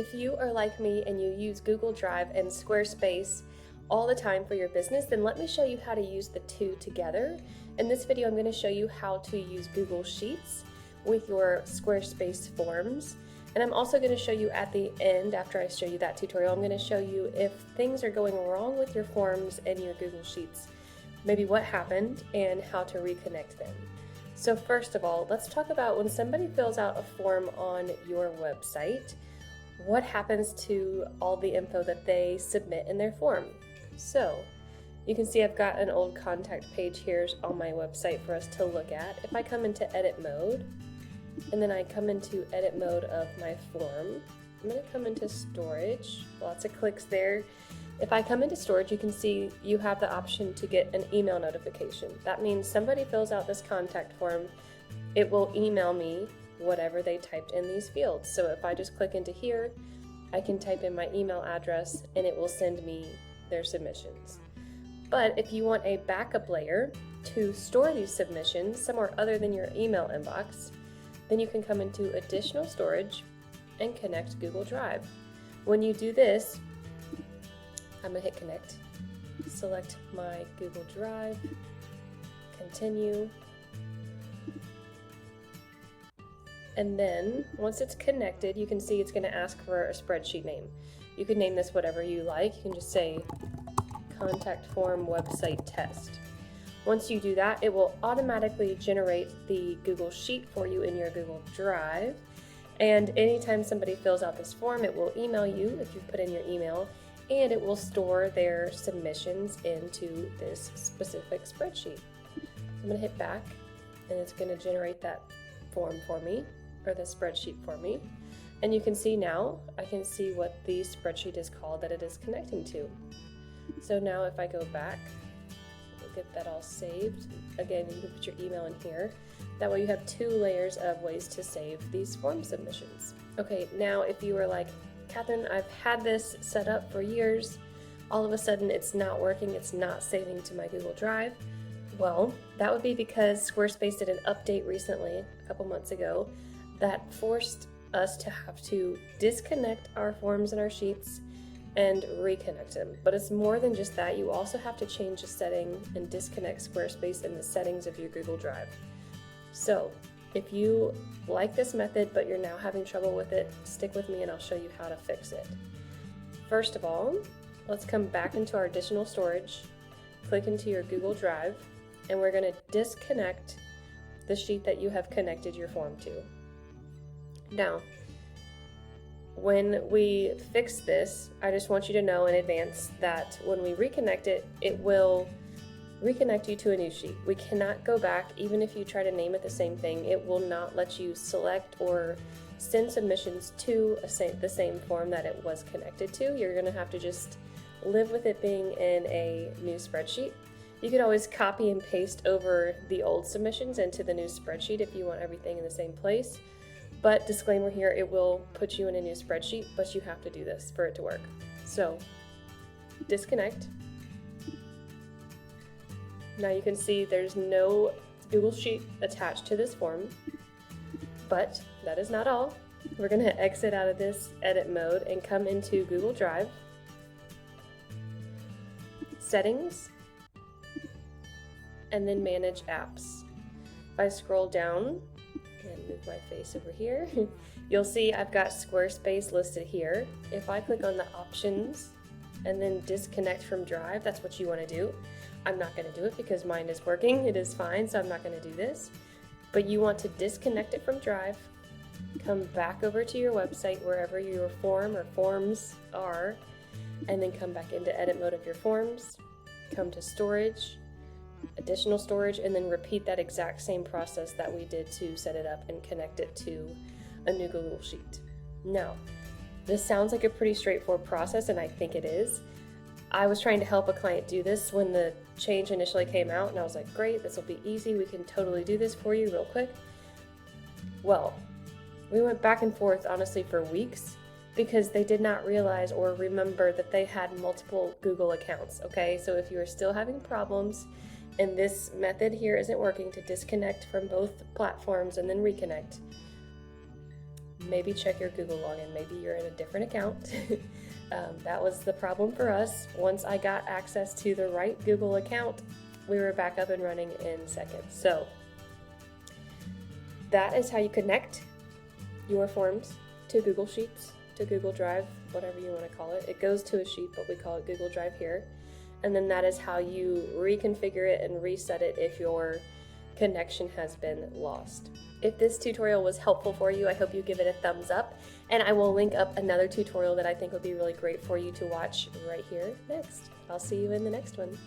If you are like me and you use Google Drive and Squarespace all the time for your business, then let me show you how to use the two together. In this video, I'm going to show you how to use Google Sheets with your Squarespace forms. And I'm also going to show you at the end, after I show you that tutorial, I'm going to show you if things are going wrong with your forms and your Google Sheets, maybe what happened and how to reconnect them. So first of all, let's talk about when somebody fills out a form on your website, what happens to all the info that they submit in their form. So you can see I've got an old contact page here on my website for us to look at. If I come into edit mode, and then I come into edit mode of my form, I'm going to come into storage, lots of clicks there. If I come into storage, you can see you have the option to get an email notification. That means somebody fills out this contact form, it will email me whatever they typed in these fields. So if I just click into here, I can type in my email address and it will send me their submissions. But if you want a backup layer to store these submissions somewhere other than your email inbox, then you can come into additional storage and connect Google Drive. When you do this, I'm gonna hit connect, select my Google Drive, continue, and then once it's connected, you can see it's gonna ask for a spreadsheet name. You can name this whatever you like. You can just say contact form website test. Once you do that, it will automatically generate the Google Sheet for you in your Google Drive. And anytime somebody fills out this form, it will email you if you put in your email, and it will store their submissions into this specific spreadsheet. So I'm gonna hit back, and it's gonna generate that form for me, or the spreadsheet for me. And you can see now, I can see what the spreadsheet is called that it is connecting to. So now if I go back, we'll get that all saved. Again, you can put your email in here. That way you have two layers of ways to save these form submissions. Okay, now if you were like, Catherine, I've had this set up for years, all of a sudden it's not working, it's not saving to my Google Drive. Well, that would be because Squarespace did an update recently, a couple months ago, that forced us to have to disconnect our forms and our sheets and reconnect them. But it's more than just that. You also have to change a setting and disconnect Squarespace in the settings of your Google Drive. So if you like this method but you're now having trouble with it, stick with me and I'll show you how to fix it. First of all, let's come back into our additional storage, click into your Google Drive, and we're going to disconnect the sheet that you have connected your form to. Now, when we fix this, I just want you to know in advance that when we reconnect it, it will reconnect you to a new sheet. We cannot go back, even if you try to name it the same thing, it will not let you select or send submissions to the same form that it was connected to. You're going to have to just live with it being in a new spreadsheet. You could always copy and paste over the old submissions into the new spreadsheet if you want everything in the same place. But disclaimer here, it will put you in a new spreadsheet, but you have to do this for it to work. So disconnect. Now you can see there's no Google Sheet attached to this form, but that is not all. We're going to exit out of this edit mode and come into Google Drive, settings, and then manage apps. If I scroll down and move my face over here, you'll see I've got Squarespace listed here. If I click on the options and then disconnect from Drive, that's what you want to do. I'm not going to do it because mine is working. It is fine, so I'm not going to do this. But you want to disconnect it from Drive, come back over to your website, wherever your form or forms are, and then come back into edit mode of your forms, come to storage, additional storage, and then repeat that exact same process that we did to set it up and connect it to a new Google Sheet. Now, this sounds like a pretty straightforward process, and I think it is. I was trying to help a client do this when the change initially came out, and I was like, great, this will be easy. We can totally do this for you real quick. Well, we went back and forth, honestly, for weeks because they did not realize or remember that they had multiple Google accounts, okay? So if you are still having problems and this method here isn't working to disconnect from both platforms and then reconnect, maybe check your Google login. Maybe you're in a different account. That was the problem for us. Once I got access to the right Google account, we were back up and running in seconds. So that is how you connect your forms to Google Sheets, to Google Drive, whatever you want to call it. It goes to a sheet, but we call it Google Drive here. And then that is how you reconfigure it and reset it if your connection has been lost. If this tutorial was helpful for you, I hope you give it a thumbs up, and I will link up another tutorial that I think would be really great for you to watch right here next. I'll see you in the next one.